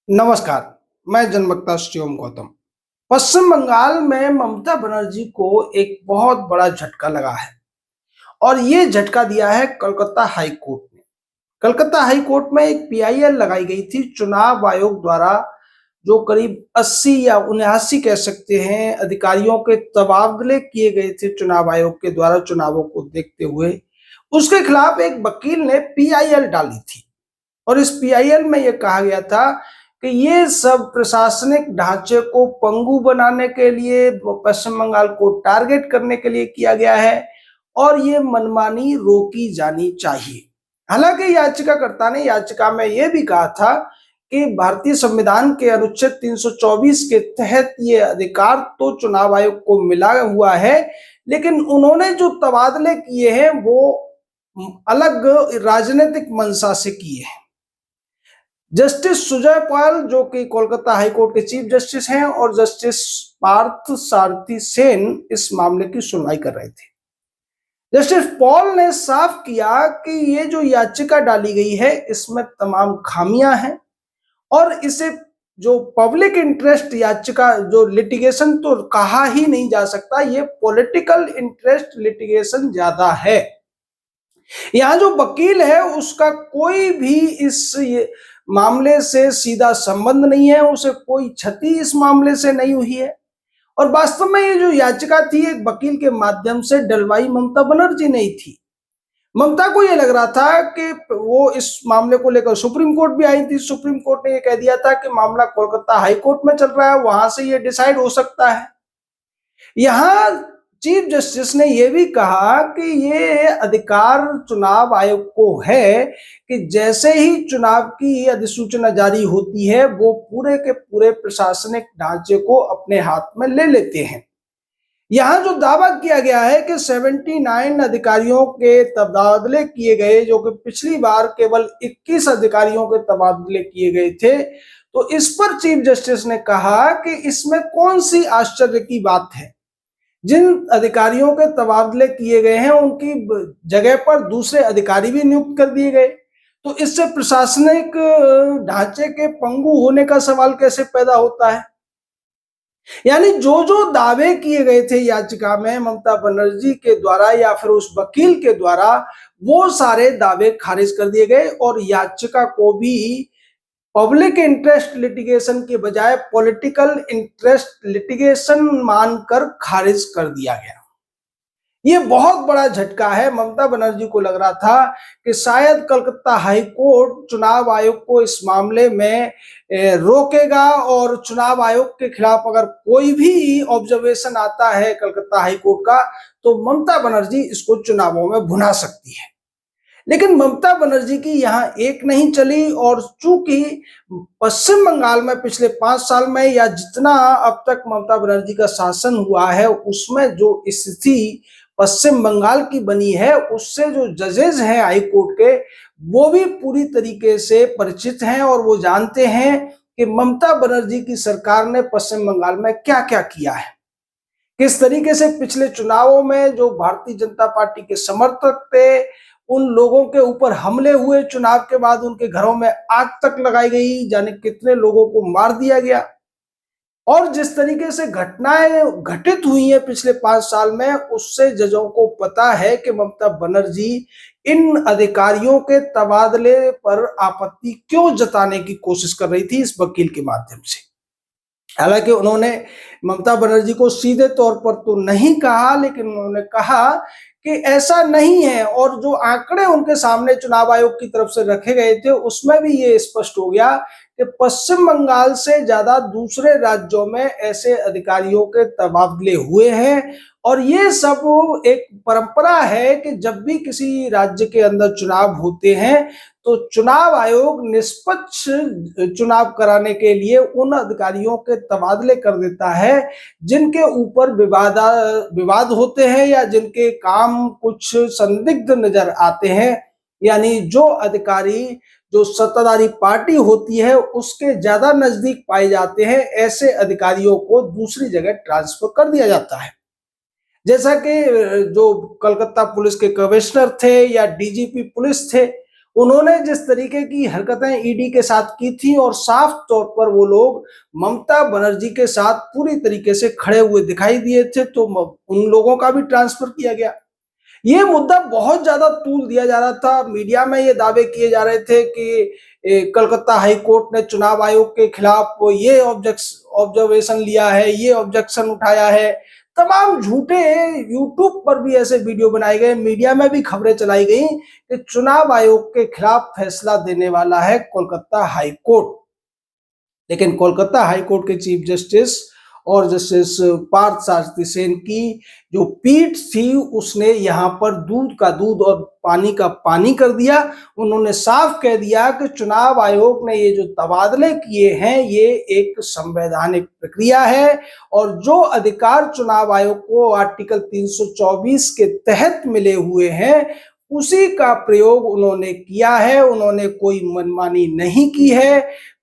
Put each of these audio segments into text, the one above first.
नमस्कार। मैं जनवक्ता शिवम गौतम। पश्चिम बंगाल में ममता बनर्जी को एक बहुत बड़ा झटका लगा है और ये झटका दिया है कोलकाता हाई कोर्ट ने। कलकत्ता हाई कोर्ट में एक पीआईएल लगाई गई थी चुनाव आयोग द्वारा, जो करीब 80 या 79 कह सकते हैं अधिकारियों के तबादले किए गए थे चुनाव आयोग के द्वारा चुनावों को देखते हुए। उसके खिलाफ एक वकील ने पीआईएल डाली थी और इस पीआईएल में यह कहा गया था कि ये सब प्रशासनिक ढांचे को पंगु बनाने के लिए, पश्चिम बंगाल को टारगेट करने के लिए किया गया है और ये मनमानी रोकी जानी चाहिए। हालांकि याचिकाकर्ता ने याचिका में यह भी कहा था कि भारतीय संविधान के अनुच्छेद 324 के तहत ये अधिकार तो चुनाव आयोग को मिला हुआ है, लेकिन उन्होंने जो तबादले किए हैं वो अलग राजनीतिक मंशा से किए हैं। जस्टिस सुजय पाल, जो कि कोलकाता हाईकोर्ट के चीफ जस्टिस हैं, और जस्टिस पार्थ सारथी सेन इस मामले की सुनवाई कर रहे थे। जस्टिस पॉल ने साफ किया कि ये जो याचिका डाली गई है इसमें तमाम खामियां हैं और इसे जो पब्लिक इंटरेस्ट याचिका, जो लिटिगेशन तो कहा ही नहीं जा सकता, ये पॉलिटिकल इंटरेस्ट लिटिगेशन ज्यादा है। यहाँ जो वकील है उसका कोई भी इस मामले से सीधा संबंध नहीं है, उसे कोई क्षति इस मामले से नहीं हुई है। और वास्तव में ये जो याचिका थी एक वकील के माध्यम से डलवाई ममता बनर्जी नहीं थी। ममता को ये लग रहा था कि वो इस मामले को लेकर सुप्रीम कोर्ट भी आई थी। सुप्रीम कोर्ट ने ये कह दिया था कि मामला कोलकाता हाई कोर्ट में चल रहा है, वहां से ये डिसाइड हो सकता है। यहाँ चीफ जस्टिस ने यह भी कहा कि ये अधिकार चुनाव आयोग को है कि जैसे ही चुनाव की अधिसूचना जारी होती है वो पूरे के पूरे प्रशासनिक ढांचे को अपने हाथ में ले लेते हैं। यहाँ जो दावा किया गया है कि 79 अधिकारियों के तबादले किए गए, जो कि पिछली बार केवल 21 अधिकारियों के तबादले किए गए थे, तो इस पर चीफ जस्टिस ने कहा कि इसमें कौन सी आश्चर्य की बात है। जिन अधिकारियों के तबादले किए गए हैं उनकी जगह पर दूसरे अधिकारी भी नियुक्त कर दिए गए, तो इससे प्रशासनिक ढांचे के पंगु होने का सवाल कैसे पैदा होता है। यानी जो जो दावे किए गए थे याचिका में ममता बनर्जी के द्वारा या फिर उस वकील के द्वारा, वो सारे दावे खारिज कर दिए गए और याचिका को भी पब्लिक इंटरेस्ट लिटिगेशन के बजाय पॉलिटिकल इंटरेस्ट लिटिगेशन मानकर खारिज कर दिया गया। ये बहुत बड़ा झटका है। ममता बनर्जी को लग रहा था कि शायद कलकत्ता हाई कोर्ट चुनाव आयोग को इस मामले में रोकेगा और चुनाव आयोग के खिलाफ अगर कोई भी ऑब्जर्वेशन आता है कलकत्ता हाई कोर्ट का, तो ममता बनर्जी इसको चुनावों में भुना सकती है। लेकिन ममता बनर्जी की यहाँ एक नहीं चली और चूंकि पश्चिम बंगाल में पिछले 5 साल में या जितना अब तक ममता बनर्जी का शासन हुआ है उसमें जो स्थिति पश्चिम बंगाल की बनी है, उससे जो जजेस हैं हाई कोर्ट के वो भी पूरी तरीके से परिचित हैं और वो जानते हैं कि ममता बनर्जी की सरकार ने पश्चिम बंगाल में क्या क्या किया है, किस तरीके से पिछले चुनावों में जो भारतीय जनता पार्टी के समर्थक थे उन लोगों के ऊपर हमले हुए, चुनाव के बाद उनके घरों में आग तक लगाई गई, जाने कितने लोगों को मार दिया गया। और जिस तरीके से घटनाएं घटित हुई हैं पिछले 5 साल में, उससे जजों को पता है कि ममता बनर्जी इन अधिकारियों के तबादले पर आपत्ति क्यों जताने की कोशिश कर रही थी इस वकील के माध्यम से। हालांकि उन्होंने ममता बनर्जी को सीधे तौर पर तो नहीं कहा, लेकिन उन्होंने कहा कि ऐसा नहीं है, और जो आंकड़े उनके सामने चुनाव आयोग की तरफ से रखे गए थे उसमें भी ये स्पष्ट हो गया कि पश्चिम बंगाल से ज्यादा दूसरे राज्यों में ऐसे अधिकारियों के तबादले हुए हैं। और ये सब एक परंपरा है कि जब भी किसी राज्य के अंदर चुनाव होते हैं तो चुनाव आयोग निष्पक्ष चुनाव कराने के लिए उन अधिकारियों के तबादले कर देता है जिनके ऊपर विवाद होते हैं या जिनके काम कुछ संदिग्ध नजर आते हैं। यानी जो अधिकारी जो सत्ताधारी पार्टी होती है उसके ज्यादा नजदीक पाए जाते हैं, ऐसे अधिकारियों को दूसरी जगह ट्रांसफर कर दिया जाता है। जैसा कि जो कलकत्ता पुलिस के कमिश्नर थे या डीजीपी पुलिस थे, उन्होंने जिस तरीके की हरकतें ईडी के साथ की थी और साफ तौर पर वो लोग ममता बनर्जी के साथ पूरी तरीके से खड़े हुए दिखाई दिए थे, तो उन लोगों का भी ट्रांसफर किया गया। ये मुद्दा बहुत ज्यादा तूल दिया जा रहा था, मीडिया में ये दावे किए जा रहे थे कि कलकत्ता हाई कोर्ट ने चुनाव आयोग के खिलाफ ये ऑब्जर्वेशन लिया है, ये ऑब्जेक्शन उठाया है। तमाम झूठे यूट्यूब पर भी ऐसे वीडियो बनाए गए, मीडिया में भी खबरें चलाई गई कि चुनाव आयोग के खिलाफ फैसला देने वाला है कोलकाता हाई कोर्ट। लेकिन कोलकाता हाई कोर्ट के चीफ जस्टिस और जस्टिस पार्थ सारथी सेन की जो पीठ थी, उसने यहाँ पर दूध का दूध और पानी का पानी कर दिया। उन्होंने साफ कह दिया कि चुनाव आयोग ने ये जो तबादले किए हैं ये एक संवैधानिक प्रक्रिया है, और जो अधिकार चुनाव आयोग को आर्टिकल 324 के तहत मिले हुए हैं उसी का प्रयोग उन्होंने किया है। उन्होंने कोई मनमानी नहीं की है,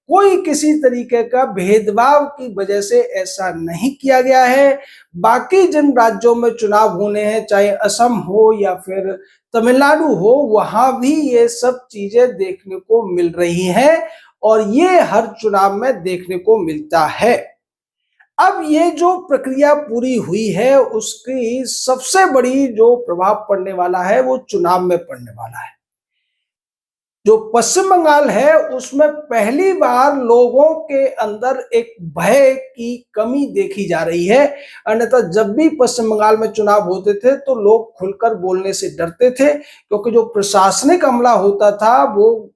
कोई किसी तरीके का भेदभाव की वजह से ऐसा नहीं किया गया है। बाकी जिन राज्यों में चुनाव होने हैं, चाहे असम हो या फिर तमिलनाडु हो, वहां भी ये सब चीजें देखने को मिल रही हैं और ये हर चुनाव में देखने को मिलता है। अब ये जो प्रक्रिया पूरी हुई है उसकी सबसे बड़ी जो प्रभाव पड़ने वाला है वो चुनाव में पड़ने वाला है। जो पश्चिम बंगाल है उसमें पहली बार लोगों के अंदर एक भय की कमी देखी जा रही है। अन्यथा जब भी पश्चिम बंगाल में चुनाव होते थे तो लोग खुलकर बोलने से डरते थे, क्योंकि जो प्रशासनिक अमला होता था वो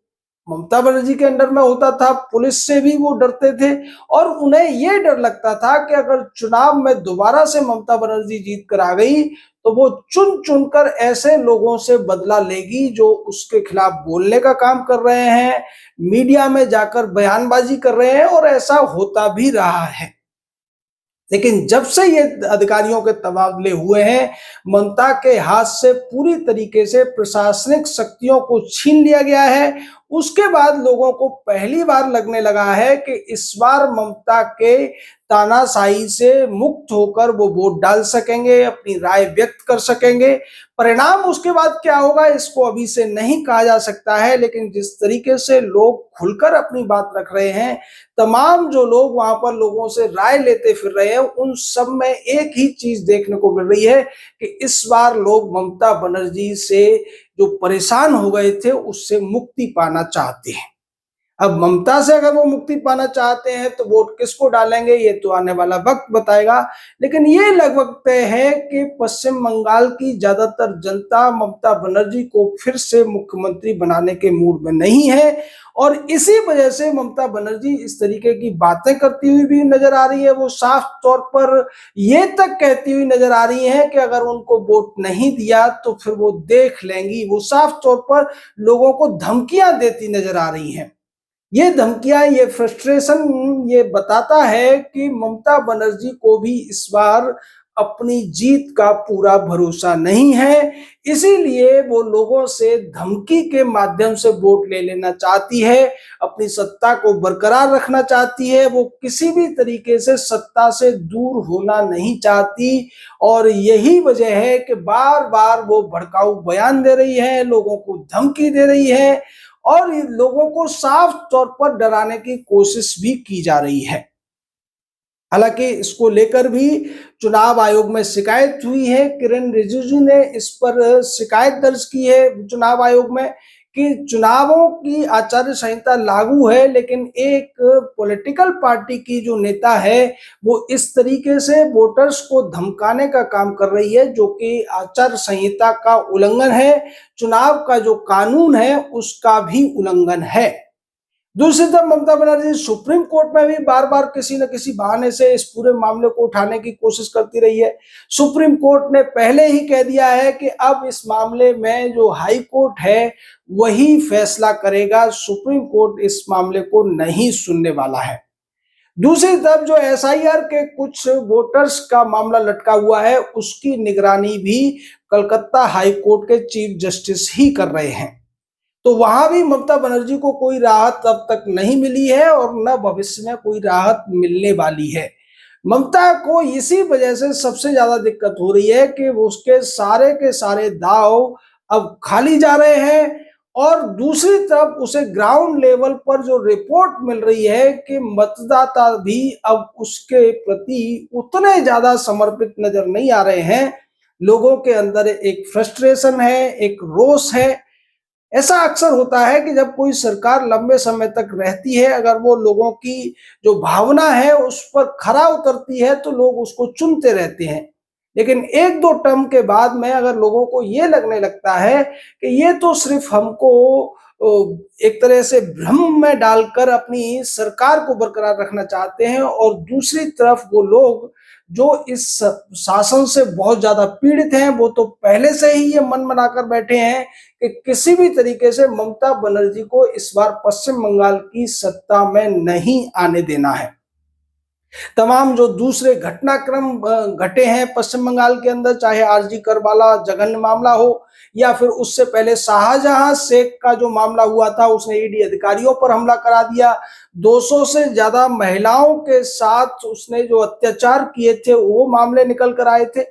ममता बनर्जी के अंडर में होता था, पुलिस से भी वो डरते थे और उन्हें ये डर लगता था कि अगर चुनाव में दोबारा से ममता बनर्जी जीत कर आ गई तो वो चुन चुनकर ऐसे लोगों से बदला लेगी जो उसके खिलाफ बोलने का काम कर रहे हैं, मीडिया में जाकर बयानबाजी कर रहे हैं, और ऐसा होता भी रहा है। लेकिन जब से ये अधिकारियों के तबादले हुए हैं, ममता के हाथ से पूरी तरीके से प्रशासनिक शक्तियों को छीन लिया गया है, उसके बाद लोगों को पहली बार लगने लगा है कि इस बार ममता के तानाशाही से मुक्त होकर वो वोट डाल सकेंगे, अपनी राय व्यक्त कर सकेंगे। परिणाम उसके बाद क्या होगा इसको अभी से नहीं कहा जा सकता है, लेकिन जिस तरीके से लोग खुलकर अपनी बात रख रहे हैं, तमाम जो लोग वहां पर लोगों से राय लेते फिर रहे हैं, उन सब में एक ही चीज देखने को मिल रही है कि इस बार लोग ममता बनर्जी से जो परेशान हो गए थे उससे मुक्ति पाना चाहते हैं। अब ममता से अगर वो मुक्ति पाना चाहते हैं तो वोट किसको डालेंगे ये तो आने वाला वक्त बताएगा। लेकिन ये लगभग तय है कि पश्चिम बंगाल की ज्यादातर जनता ममता बनर्जी को फिर से मुख्यमंत्री बनाने के मूड में नहीं है, और इसी वजह से ममता बनर्जी इस तरीके की बातें करती हुई भी नजर आ रही है। वो साफ तौर पर ये तक कहती हुई नजर आ रही है कि अगर उनको वोट नहीं दिया तो फिर वो देख लेंगी। वो साफ तौर पर लोगों को धमकियां देती नजर आ रही हैं। ये धमकियां, ये फ्रस्ट्रेशन ये बताता है कि ममता बनर्जी को भी इस बार अपनी जीत का पूरा भरोसा नहीं है, इसीलिए वो लोगों से धमकी के माध्यम से वोट ले लेना चाहती है, अपनी सत्ता को बरकरार रखना चाहती है। वो किसी भी तरीके से सत्ता से दूर होना नहीं चाहती, और यही वजह है कि बार बार वो भड़काऊ बयान दे रही है, लोगों को धमकी दे रही है और लोगों को साफ तौर पर डराने की कोशिश भी की जा रही है। हालांकि इसको लेकर भी चुनाव आयोग में शिकायत हुई है। किरण रिजिजू ने इस पर शिकायत दर्ज की है चुनाव आयोग में कि चुनावों की आचार संहिता लागू है, लेकिन एक पॉलिटिकल पार्टी की जो नेता है वो इस तरीके से वोटर्स को धमकाने का काम कर रही है, जो कि आचार संहिता का उल्लंघन है, चुनाव का जो कानून है उसका भी उल्लंघन है। दूसरी तरफ ममता बनर्जी सुप्रीम कोर्ट में भी बार बार किसी न किसी बहाने से इस पूरे मामले को उठाने की कोशिश करती रही है। सुप्रीम कोर्ट ने पहले ही कह दिया है कि अब इस मामले में जो हाई कोर्ट है वही फैसला करेगा, सुप्रीम कोर्ट इस मामले को नहीं सुनने वाला है। दूसरी तरफ जो एसआईआर के कुछ वोटर्स का मामला लटका हुआ है उसकी निगरानी भी कलकत्ता हाई कोर्ट के चीफ जस्टिस ही कर रहे हैं, तो वहां भी ममता बनर्जी को कोई राहत अब तक नहीं मिली है और न भविष्य में कोई राहत मिलने वाली है। ममता को इसी वजह से सबसे ज्यादा दिक्कत हो रही है कि वो उसके सारे के सारे दाव अब खाली जा रहे हैं और दूसरी तरफ उसे ग्राउंड लेवल पर जो रिपोर्ट मिल रही है कि मतदाता भी अब उसके प्रति उतने ज्यादा समर्पित नजर नहीं आ रहे हैं। लोगों के अंदर एक फ्रस्ट्रेशन है, एक रोष है। ऐसा अक्सर होता है कि जब कोई सरकार लंबे समय तक रहती है, अगर वो लोगों की जो भावना है उस पर खरा उतरती है तो लोग उसको चुनते रहते हैं। लेकिन 1-2 टर्म के बाद में अगर लोगों को ये लगने लगता है कि ये तो सिर्फ हमको एक तरह से भ्रम में डालकर अपनी सरकार को बरकरार रखना चाहते हैं, और दूसरी तरफ वो लोग जो इस शासन से बहुत ज्यादा पीड़ित हैं, वो तो पहले से ही ये मन बनाकर बैठे हैं कि किसी भी तरीके से ममता बनर्जी को इस बार पश्चिम बंगाल की सत्ता में नहीं आने देना है। तमाम जो दूसरे घटनाक्रम घटे हैं पश्चिम बंगाल के अंदर, चाहे आरजी कर वाला जघन्य मामला हो या फिर उससे पहले शाहजहां शेख का जो मामला हुआ था, उसने ईडी अधिकारियों पर हमला करा दिया। 200 से ज्यादा महिलाओं के साथ उसने जो अत्याचार किए थे वो मामले निकल कर आए थे।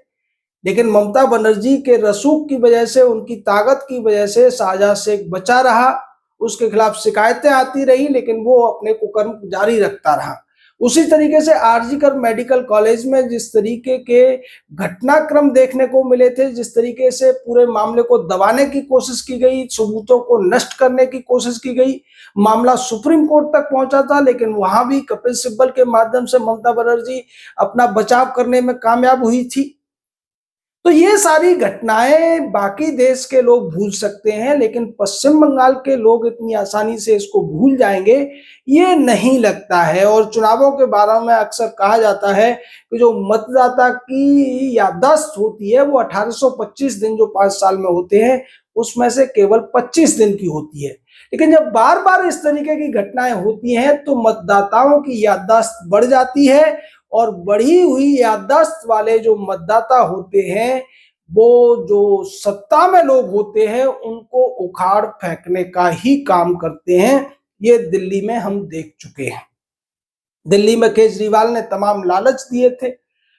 लेकिन ममता बनर्जी के रसूख की वजह से, उनकी ताकत की वजह से शाहजहां शेख बचा रहा। उसके खिलाफ शिकायतें आती रही लेकिन वो अपने कुकर्म जारी रखता रहा। उसी तरीके से आरजी कर मेडिकल कॉलेज में जिस तरीके के घटनाक्रम देखने को मिले थे, जिस तरीके से पूरे मामले को दबाने की कोशिश की गई, सबूतों को नष्ट करने की कोशिश की गई, मामला सुप्रीम कोर्ट तक पहुंचा था, लेकिन वहां भी कपिल सिब्बल के माध्यम से ममता बनर्जी अपना बचाव करने में कामयाब हुई थी। तो ये सारी घटनाएं बाकी देश के लोग भूल सकते हैं, लेकिन पश्चिम बंगाल के लोग इतनी आसानी से इसको भूल जाएंगे ये नहीं लगता है। और चुनावों के बारे में अक्सर कहा जाता है कि जो मतदाता की याददाश्त होती है वो 1825 दिन जो 5 साल में होते हैं उसमें से केवल 25 दिन की होती है। लेकिन जब बार बार इस तरीके की घटनाएं होती हैं तो मतदाताओं की याददाश्त बढ़ जाती है, और बढ़ी हुई याददाश्त वाले जो मतदाता होते हैं वो जो सत्ता में लोग होते हैं उनको उखाड़ फेंकने का ही काम करते हैं। ये दिल्ली में हम देख चुके हैं। दिल्ली में केजरीवाल ने तमाम लालच दिए थे,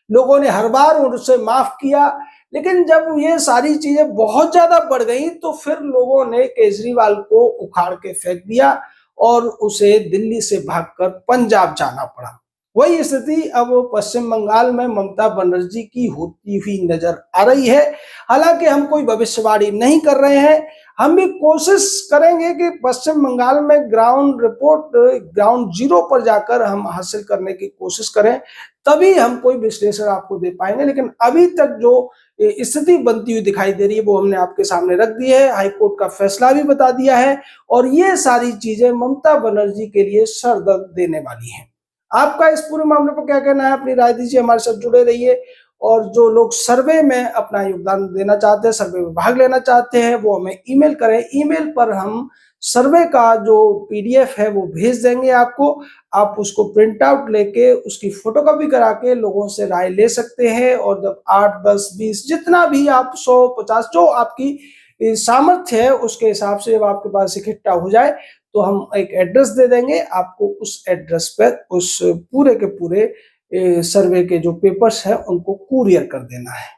लोगों ने हर बार उनसे माफ किया, लेकिन जब ये सारी चीजें बहुत ज्यादा बढ़ गई तो फिर लोगों ने केजरीवाल को उखाड़ के फेंक दिया और उसे दिल्ली से भागकर पंजाब जाना पड़ा। वही स्थिति अब पश्चिम बंगाल में ममता बनर्जी की होती हुई नजर आ रही है। हालांकि हम कोई भविष्यवाणी नहीं कर रहे हैं, हम भी कोशिश करेंगे कि पश्चिम बंगाल में ग्राउंड रिपोर्ट, ग्राउंड जीरो पर जाकर हम हासिल करने की कोशिश करें, तभी हम कोई विश्लेषण आपको दे पाएंगे। लेकिन अभी तक जो स्थिति बनती हुई दिखाई दे रही है वो हमने आपके सामने रख दी है, हाईकोर्ट का फैसला भी बता दिया है, और ये सारी चीजें ममता बनर्जी के लिए सर दर्द देने वाली हैं। आपका इस पूरे मामले पर क्या कहना है? अपनी राय दीजिए, हमारे साथ जुड़े रहिए। और जो लोग सर्वे में अपना योगदान देना चाहते हैं, सर्वे में भाग लेना चाहते हैं, वो हमें ईमेल करें। ईमेल पर हम सर्वे का जो पीडीएफ है वो भेज देंगे आपको। आप उसको प्रिंट आउट लेके उसकी फोटोकॉपी करा के लोगों से राय ले सकते हैं, और जब 8, 10, 20 जितना भी आप 100, 50 जो आपकी सामर्थ्य है उसके हिसाब से जब आपके पास इकट्ठा हो जाए तो हम एक एड्रेस दे देंगे आपको। उस एड्रेस पर उस पूरे के पूरे सर्वे के जो पेपर्स हैं उनको कुरियर कर देना है।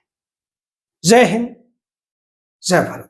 जय हिंद, जय भारत।